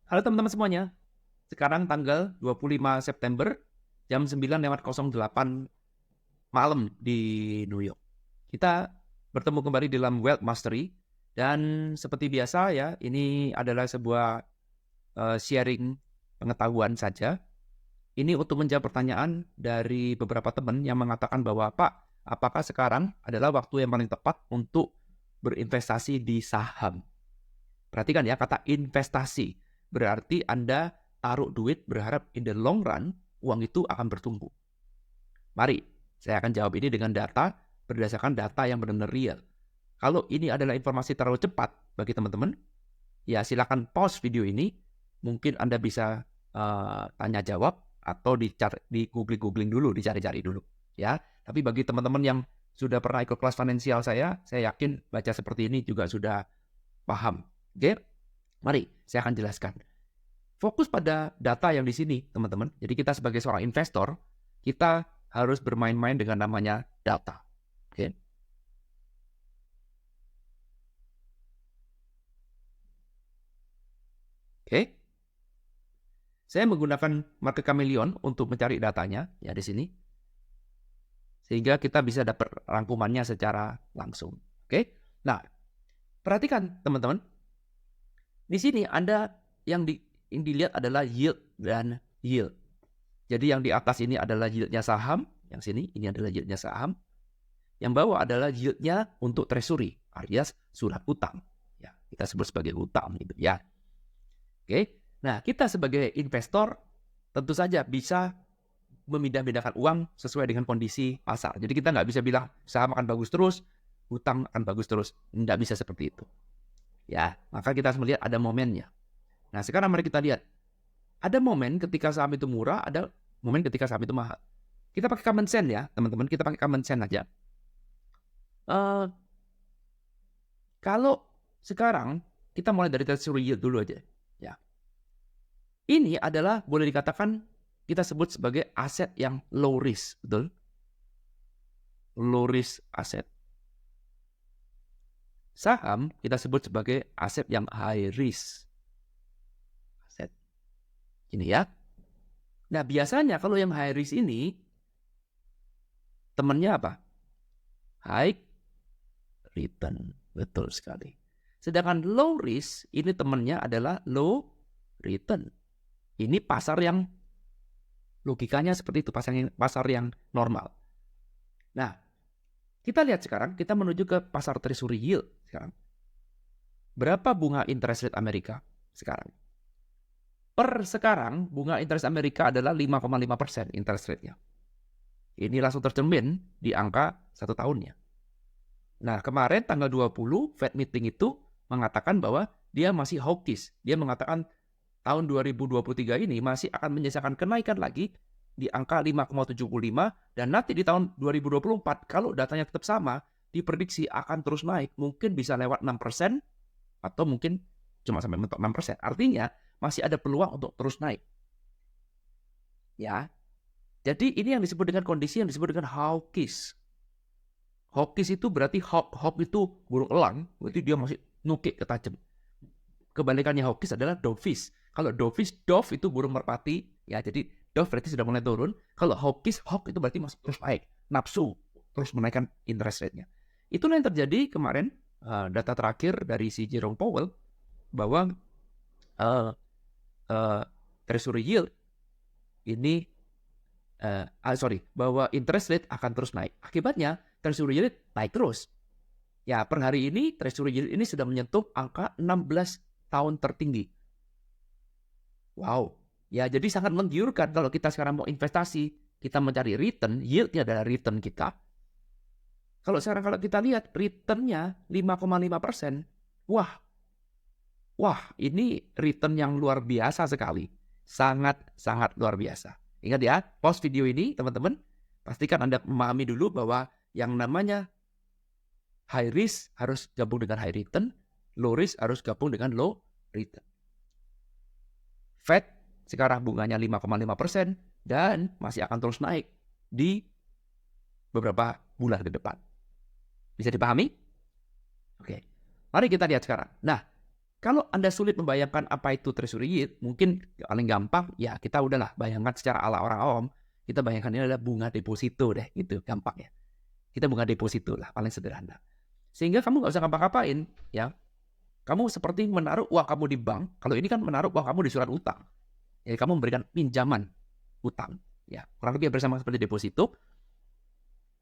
Halo teman-teman semuanya, sekarang tanggal 25 September jam 9:08 malam di New York. Kita bertemu kembali dalam Wealth Mastery dan seperti biasa ya, ini adalah sebuah sharing pengetahuan saja. Ini untuk menjawab pertanyaan dari beberapa teman yang mengatakan bahwa Pak, apakah sekarang adalah waktu yang paling tepat untuk berinvestasi di saham? Perhatikan ya, kata investasi. Berarti Anda taruh duit berharap in the long run, uang itu akan bertumbuh. Mari, saya akan jawab ini dengan data, berdasarkan data yang benar-benar real. Kalau ini adalah informasi terlalu cepat bagi teman-teman, ya silakan pause video ini. Mungkin Anda bisa tanya jawab atau di googling dulu, dicari-cari dulu. Ya, tapi bagi teman-teman yang sudah pernah ikut kelas finansial saya yakin baca seperti ini juga sudah paham. Oke, mari saya akan jelaskan. Fokus pada data yang di sini, teman-teman. Jadi kita sebagai seorang investor, kita harus bermain-main dengan namanya data. Oke. Oke. Saya menggunakan market chameleon untuk mencari datanya ya di sini. Sehingga kita bisa dapat rangkumannya secara langsung. Oke. Nah, perhatikan teman-teman. Di sini Anda yang dilihat adalah yield dan yield. Jadi yang di atas ini adalah yieldnya saham, yang sini ini adalah yieldnya saham. Yang bawah adalah yieldnya untuk treasury, alias surat utang. Ya, kita sebut sebagai utang gitu ya. Oke. Nah, kita sebagai investor tentu saja bisa memindah-mindahkan uang sesuai dengan kondisi pasar. Jadi kita nggak bisa bilang saham akan bagus terus, utang akan bagus terus. Nggak bisa seperti itu. Ya, maka kita harus melihat ada momennya. Nah, sekarang mari kita lihat. Ada momen ketika saham itu murah, ada momen ketika saham itu mahal. Kita pakai common sense ya, teman-teman. Kita pakai common sense aja. Kalau sekarang kita mulai dari treasury yield dulu aja. Ya. Ini adalah boleh dikatakan kita sebut sebagai aset yang low risk, betul? Low risk aset. Saham kita sebut sebagai aset yang high risk. Aset. Ini ya. Nah, biasanya kalau yang high risk ini temannya apa? High return. Betul sekali. Sedangkan low risk ini temannya adalah low return. Ini pasar yang logikanya seperti itu, pasar yang normal. Nah, kita lihat sekarang, kita menuju ke pasar treasury yield sekarang. Berapa bunga interest rate Amerika sekarang? Per sekarang, bunga interest Amerika adalah 5,5% interest rate-nya. Ini langsung tercermin di angka 1 tahunnya. Nah, kemarin tanggal 20 Fed meeting itu mengatakan bahwa dia masih hawkish. Dia mengatakan tahun 2023 ini masih akan menyisakan kenaikan lagi di angka 5,75 dan nanti di tahun 2024 kalau datanya tetap sama diprediksi akan terus naik, mungkin bisa lewat 6% atau mungkin cuma sampai mentok 6%. Artinya masih ada peluang untuk terus naik. Ya. Jadi ini yang disebut dengan kondisi yang disebut dengan hawkish. Hawkish itu berarti hawk itu burung elang, berarti dia masih nukik ketajam. Kebalikannya hawkish adalah dovish. Kalau dovish, dove itu burung merpati, ya jadi dove berarti sudah mulai turun. Kalau hawkish, hawk itu berarti masih terus naik, nafsu terus menaikkan interest rate-nya. Itulah yang terjadi kemarin, data terakhir dari si Jerome Powell bahwa treasury yield ini bahwa interest rate akan terus naik. Akibatnya treasury yield naik terus. Ya, per hari ini treasury yield ini sudah menyentuh angka 16 tahun tertinggi. Wow. Ya, jadi sangat menggiurkan kalau kita sekarang mau investasi, kita mencari return, yieldnya adalah return kita. Kalau sekarang kalau kita lihat return-nya 5,5%. Wah, ini return yang luar biasa sekali. Sangat luar biasa. Ingat ya, pause video ini teman-teman. Pastikan Anda memahami dulu bahwa yang namanya high risk harus gabung dengan high return, low risk harus gabung dengan low return. Fed sekarang bunganya 5,5% dan masih akan terus naik di beberapa bulan ke depan. Bisa dipahami? Oke. Mari kita lihat sekarang. Nah, Kalau Anda sulit membayangkan apa itu treasury yield, mungkin paling gampang ya kita udahlah bayangkan secara ala orang awam, kita bayangkan ini adalah bunga deposito deh, gitu gampang ya. Kita bunga deposito lah paling sederhana. Sehingga kamu nggak usah ngapa-ngapain ya. Kamu seperti menaruh uang kamu di bank, kalau ini kan menaruh uang kamu di surat utang. Jadi kamu memberikan pinjaman utang ya, kurang lebih bersama seperti deposito.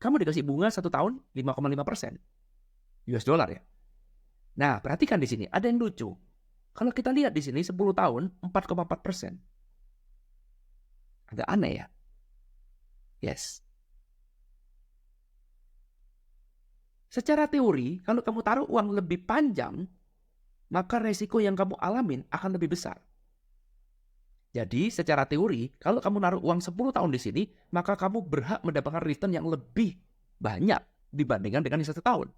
Kamu dikasih bunga 1 tahun 5,5% US dollar ya. Nah, perhatikan di sini ada yang lucu. Kalau kita lihat di sini 10 tahun 4,4%. Agak aneh ya. Yes. Secara teori, kalau kamu taruh uang lebih panjang, maka resiko yang kamu alamin akan lebih besar. Jadi, secara teori, kalau kamu naruh uang 10 tahun di sini, maka kamu berhak mendapatkan return yang lebih banyak dibandingkan dengan 1 tahun.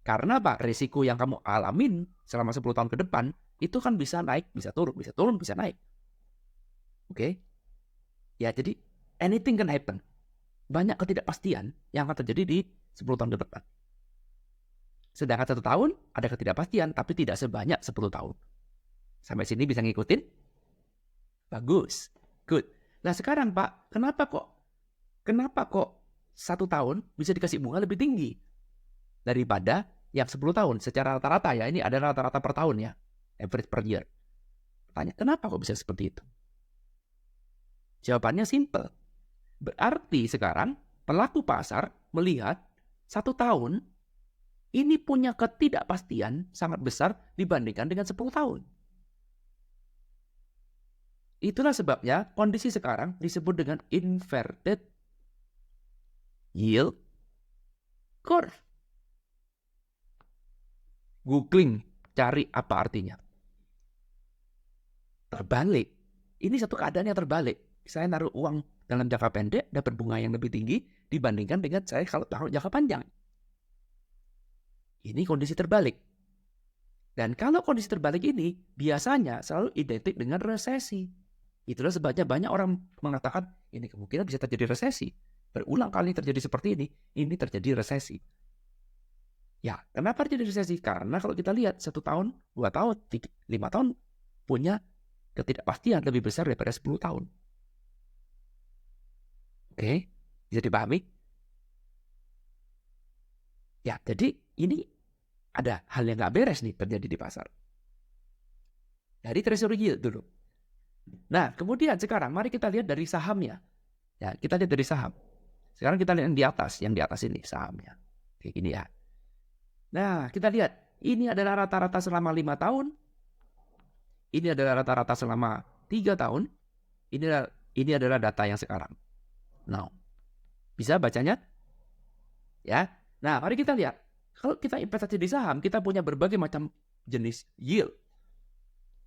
Karena apa? Risiko yang kamu alamin selama 10 tahun ke depan, itu kan bisa naik, bisa turun, bisa naik. Oke? Ya, jadi anything can happen. Banyak ketidakpastian yang akan terjadi di 10 tahun ke depan. Sedangkan 1 tahun, ada ketidakpastian, tapi tidak sebanyak 10 tahun. Sampai sini bisa ngikutin? Bagus. Good. Nah sekarang Pak, kenapa kok 1 tahun bisa dikasih bunga lebih tinggi daripada yang 10 tahun? Secara rata-rata ya, ini ada rata-rata per tahun ya, average per year. Tanya, kenapa kok bisa seperti itu? Jawabannya simple. Berarti sekarang pelaku pasar melihat 1 tahun ini punya ketidakpastian sangat besar dibandingkan dengan 10 tahun. Itulah sebabnya kondisi sekarang disebut dengan inverted yield curve. Googling, cari apa artinya. Terbalik. Ini satu keadaan yang terbalik. Saya naruh uang dalam jangka pendek, dapat bunga yang lebih tinggi dibandingkan dengan saya kalau taruh jangka panjang. Ini kondisi terbalik. Dan kalau kondisi terbalik ini biasanya selalu identik dengan resesi. Itulah sebabnya banyak orang mengatakan ini kemungkinan bisa terjadi resesi. Berulang kali terjadi seperti ini terjadi resesi. Ya, kenapa terjadi resesi? Karena kalau kita lihat 1 tahun, 2 tahun, 5 tahun punya ketidakpastian lebih besar daripada 10 tahun. Oke, bisa dipahami? Ya, jadi ini ada hal yang nggak beres nih terjadi di pasar. Dari treasury yield dulu. Nah, kemudian sekarang mari kita lihat dari sahamnya. Ya, kita lihat dari saham. Sekarang kita lihat yang di atas ini sahamnya. Kayak gini ya. Nah, kita lihat. Ini adalah rata-rata selama 5 tahun. Ini adalah rata-rata selama 3 tahun. Ini adalah data yang sekarang. Now, bisa bacanya? Ya. Nah, mari kita lihat. Kalau kita investasi di saham, kita punya berbagai macam jenis yield.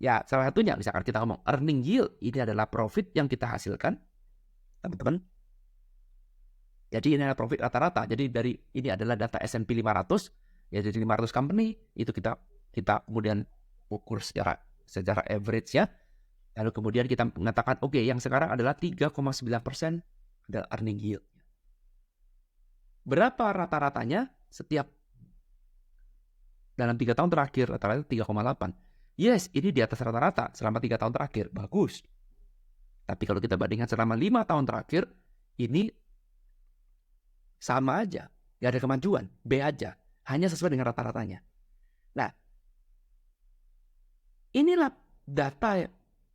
Ya, salah satunya misalkan kita ngomong earning yield, ini adalah profit yang kita hasilkan, teman-teman. Jadi ini adalah profit rata-rata. Jadi dari ini adalah data S&P 500, ya dari 500 company itu kita kemudian ukur secara average ya. Lalu kemudian kita mengatakan oke, yang sekarang adalah 3,9% adalah earning yield. Berapa rata-ratanya setiap dalam 3 tahun terakhir? Rata-rata 3,8. Yes, ini di atas rata-rata selama 3 tahun terakhir. Bagus. Tapi kalau kita bandingkan selama 5 tahun terakhir, ini sama aja. Gak ada kemajuan. B aja. Hanya sesuai dengan rata-ratanya. Nah, inilah data,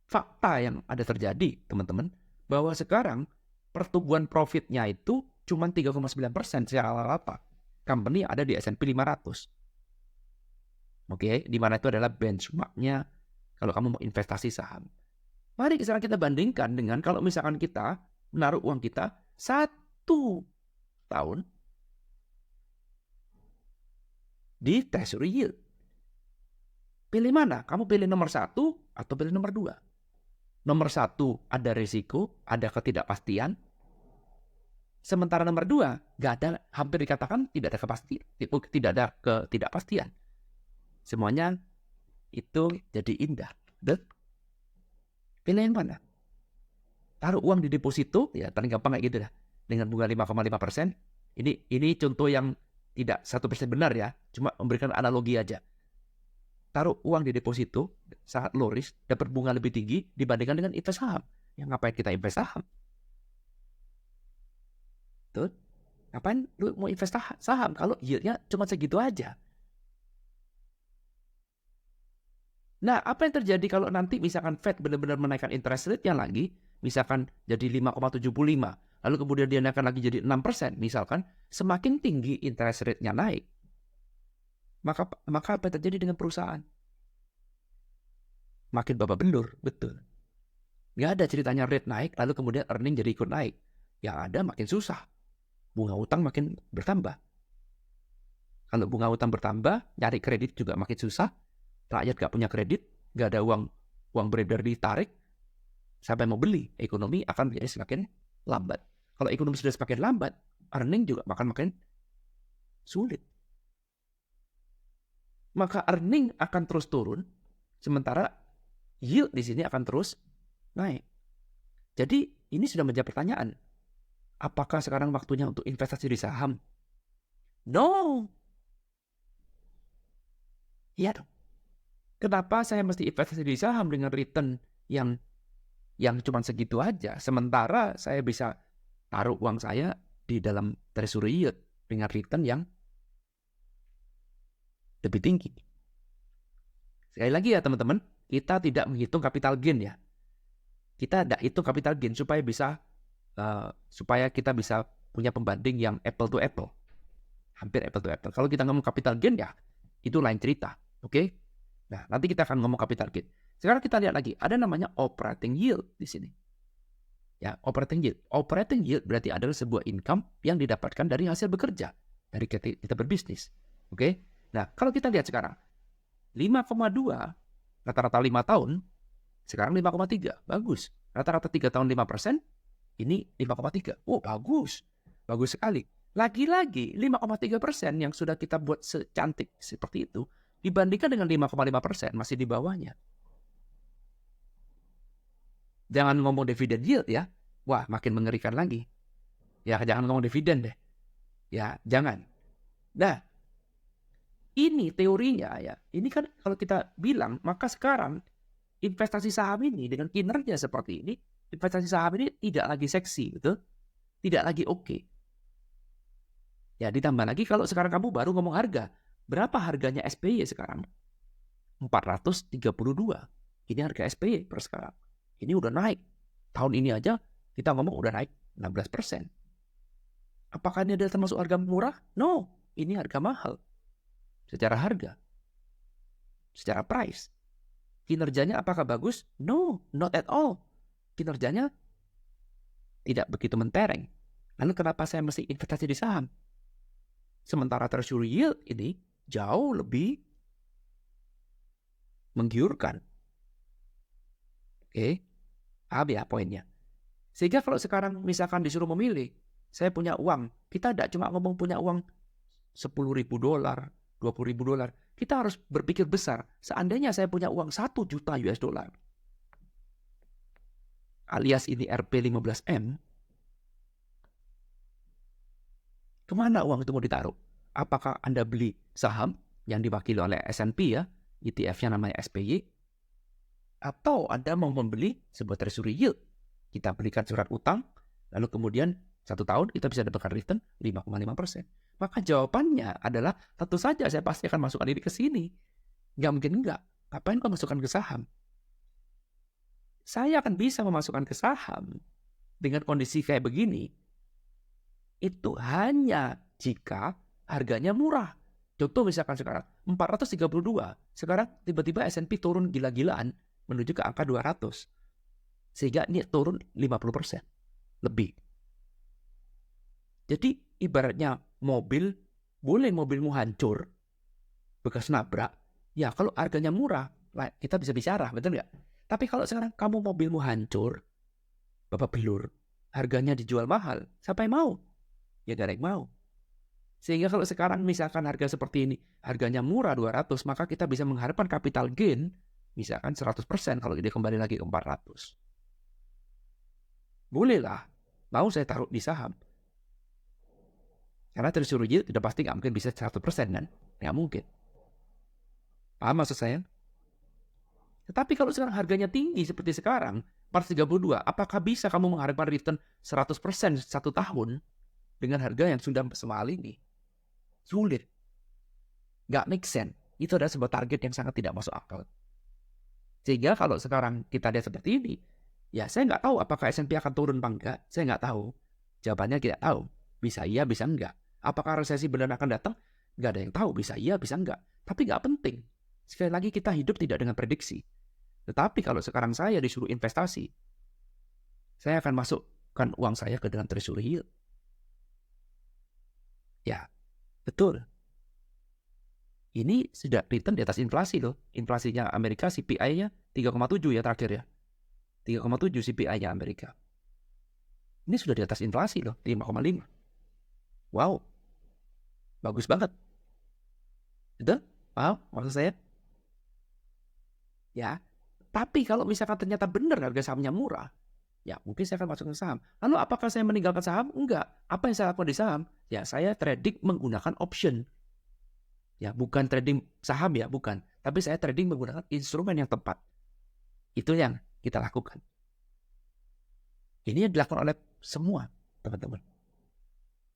fakta yang ada terjadi, teman-teman. Bahwa sekarang pertumbuhan profitnya itu cuma 3,9% secara rata-rata. Company yang ada di S&P 500. Oke, di mana itu adalah benchmarknya kalau kamu mau investasi saham. Mari sekarang kita bandingkan dengan kalau misalkan kita menaruh uang kita 1 tahun di treasury yield. Pilih mana? Kamu pilih nomor 1 atau pilih nomor 2? Nomor 1 ada risiko, ada ketidakpastian. Sementara nomor 2 nggak ada, hampir dikatakan tidak ada ketidakpastian. Semuanya itu jadi indah. Pilih yang mana? Taruh uang di deposito, ya paling gampang kayak gitu dah. Dengan bunga 5,5%. Ini contoh yang tidak 100% benar ya. Cuma memberikan analogi aja. taruh uang di deposito saat low risk dapat bunga lebih tinggi dibandingkan dengan invest saham. Yang ngapain kita invest saham? Tuh, ngapain lu mau invest saham kalau yieldnya cuma segitu aja? Nah, apa yang terjadi kalau nanti misalkan Fed benar-benar menaikkan interest rate-nya lagi, misalkan jadi 5,75, lalu kemudian dia naikkan lagi jadi 6%, misalkan, semakin tinggi interest rate-nya naik, maka apa yang terjadi dengan perusahaan? Makin babak belur, betul. Nggak ada ceritanya rate naik, lalu kemudian earning jadi ikut naik. Yang ada makin susah. Bunga utang makin bertambah. Kalau bunga utang bertambah, nyari kredit juga makin susah. Rakyat nggak punya kredit, nggak ada uang beredar ditarik, siapa yang mau beli? Ekonomi akan menjadi semakin lambat. Kalau ekonomi sudah semakin lambat, earning juga akan makin sulit. Maka earning akan terus turun, sementara yield di sini akan terus naik. Jadi ini sudah menjadi pertanyaan. Apakah sekarang waktunya untuk investasi di saham? No. Iya dong. Kenapa saya mesti investasi di saham dengan return yang cuma segitu aja, sementara saya bisa taruh uang saya di dalam treasury yield dengan return yang lebih tinggi. Sekali lagi ya teman-teman, kita tidak menghitung capital gain ya. Kita tidak hitung capital gain supaya kita bisa punya pembanding yang apple to apple. Hampir apple to apple. Kalau kita ngomong capital gain ya, itu lain cerita. Oke? Nah, nanti kita akan ngomong capital gain. Sekarang kita lihat lagi, ada namanya operating yield di sini. Ya, operating yield. Operating yield berarti adalah sebuah income yang didapatkan dari hasil bekerja, dari kita berbisnis. Oke? Nah, kalau kita lihat sekarang, 5,2 rata-rata 5 tahun, sekarang 5,3. Bagus. Rata-rata 3 tahun 5%, ini 5,3. Oh, bagus. Bagus sekali. Lagi-lagi 5,3% yang sudah kita buat secantik seperti itu, dibandingkan dengan 5,5% masih di bawahnya. Jangan ngomong dividen yield ya. Wah, makin mengerikan lagi. Ya, jangan ngomong dividen deh. Ya, jangan. Nah, ini teorinya ya. Ini kan kalau kita bilang, maka sekarang investasi saham ini dengan kinerja seperti ini, investasi saham ini tidak lagi seksi, betul? Tidak lagi oke. Ya, ditambah lagi kalau sekarang kamu baru ngomong harga. Berapa harganya SPY sekarang? 432. Ini harga SPY per sekarang. Ini udah naik. Tahun ini aja kita ngomong udah naik 16%. Apakah ini adalah termasuk harga murah? No, ini harga mahal. Secara harga. Secara price. Kinerjanya apakah bagus? No, not at all. Kinerjanya tidak begitu mentereng. Lalu kenapa saya mesti investasi di saham? Sementara treasury yield ini jauh lebih menggiurkan. Oke, paham ya poinnya. Sehingga kalau sekarang misalkan disuruh memilih, saya punya uang, kita tidak cuma ngomong punya uang $10.000, $20.000. Kita harus berpikir besar. Seandainya saya punya uang 1 juta US dollar, alias ini Rp15M, kemana uang itu mau ditaruh? Apakah Anda beli saham yang diwakili oleh S&P ya, ETF-nya namanya SPY, atau Anda mau membeli sebuah treasury yield? Kita belikan surat utang, lalu kemudian 1 tahun kita bisa dapatkan return 5,5%. Maka jawabannya adalah tentu saja saya pasti akan masukkan diri ke sini. Nggak mungkin enggak. Ngapain kau masukkan ke saham? Saya akan bisa memasukkan ke saham dengan kondisi kayak begini. Itu hanya jika harganya murah. Contoh misalkan sekarang 432, sekarang tiba-tiba S&P turun gila-gilaan menuju ke angka 200. Sehingga ini turun 50% lebih. Jadi ibaratnya mobil, boleh mobilmu hancur, bekas nabrak, ya kalau harganya murah, kita bisa bicara, betul nggak? Tapi kalau sekarang kamu mobilmu hancur, bapak belur, harganya dijual mahal, siapa yang mau? Ya gak ada yang mau. Sehingga kalau sekarang misalkan harga seperti ini, harganya murah 200, maka kita bisa mengharapkan capital gain, misalkan 100% kalau dia kembali lagi ke 400. Bolehlah, mau saya taruh di saham. Karena treasury yield tidak pasti nggak mungkin bisa 100% kan? Nggak mungkin. Paham maksud saya? Tetapi kalau sekarang harganya tinggi seperti sekarang, 432, apakah bisa kamu mengharapkan return 100% 1 tahun dengan harga yang sudah semahal ini? Sulit. Nggak make sense. Itu adalah sebuah target yang sangat tidak masuk akal. Sehingga kalau sekarang kita lihat seperti ini, ya saya nggak tahu apakah S&P akan turun apa enggak. Saya nggak tahu. Jawabannya tidak tahu. Bisa iya, bisa enggak. Apakah resesi benar akan datang? Nggak ada yang tahu. Bisa iya, bisa enggak. Tapi nggak penting. Sekali lagi kita hidup tidak dengan prediksi. Tetapi kalau sekarang saya disuruh investasi, saya akan masukkan uang saya ke dalam treasury yield. Ya, betul. Ini sudah return di atas inflasi loh. Inflasinya Amerika CPI-nya 3,7 ya terakhir ya. 3,7 CPI-nya Amerika. Ini sudah di atas inflasi loh, 5,5. Wow, bagus banget. Betul? Paham maksud saya? Ya, tapi kalau misalkan ternyata benar harga sahamnya murah, ya mungkin saya akan masuk ke saham. Lalu apakah saya meninggalkan saham? Enggak. Apa yang saya lakukan di saham? Ya saya trading menggunakan option. Ya bukan trading saham ya, bukan. Tapi saya trading menggunakan instrumen yang tepat. Itu yang kita lakukan. Ini yang dilakukan oleh semua teman-teman.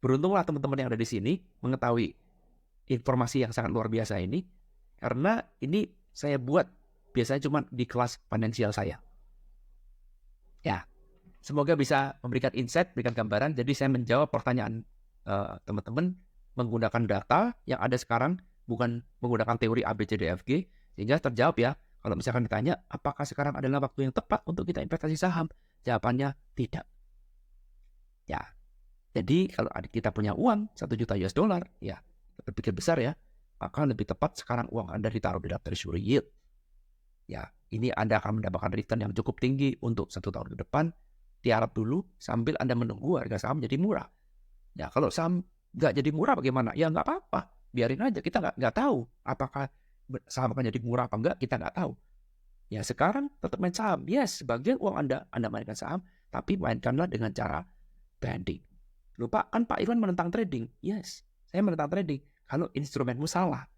Beruntunglah teman-teman yang ada di sini mengetahui informasi yang sangat luar biasa ini. Karena ini saya buat biasanya cuma di kelas finansial saya. Ya, semoga bisa memberikan insight, memberikan gambaran. Jadi saya menjawab pertanyaan teman-teman menggunakan data yang ada sekarang, bukan menggunakan teori ABCDFG, sehingga terjawab ya. Kalau misalkan ditanya, apakah sekarang adalah waktu yang tepat untuk kita investasi saham? Jawabannya tidak. Ya, jadi kalau kita punya uang 1 juta US dollar, ya berpikir besar ya, maka lebih tepat sekarang uang Anda ditaruh di dalam treasury yield. Ya, ini Anda akan mendapatkan return yang cukup tinggi untuk 1 tahun ke depan. Tiarap dulu sambil Anda menunggu harga saham jadi murah. Ya, kalau saham nggak jadi murah bagaimana? Ya nggak apa-apa, biarin aja. Kita nggak tahu apakah saham akan jadi murah apa enggak, kita nggak tahu. Ya sekarang tetap main saham. Yes, sebagian uang Anda mainkan saham, tapi mainkanlah dengan cara banding. Lupa kan Pak Irwan menentang trading? Yes, saya menentang trading kalau instrumenmu salah.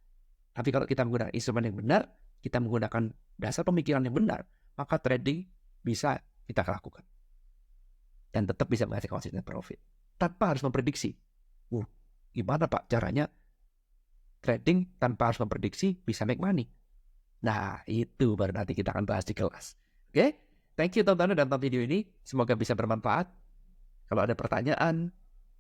Tapi kalau kita menggunakan instrumen yang benar, kita menggunakan dasar pemikiran yang benar, maka trading bisa kita lakukan. Dan tetap bisa menghasilkan konsisten profit. Tanpa harus memprediksi. Gimana Pak caranya trading tanpa harus memprediksi bisa make money? Nah, itu baru nanti kita akan bahas di kelas. Oke? Thank you teman-teman dan tonton video ini. Semoga bisa bermanfaat. Kalau ada pertanyaan,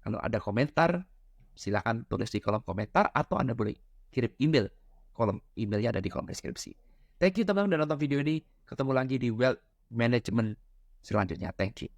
kalau ada komentar, silakan tulis di kolom komentar atau Anda boleh kirim email. Kolom emailnya ada di kolom deskripsi. Thank you teman-teman dan nonton video ini. Ketemu lagi di Wealth Management selanjutnya. Thank you.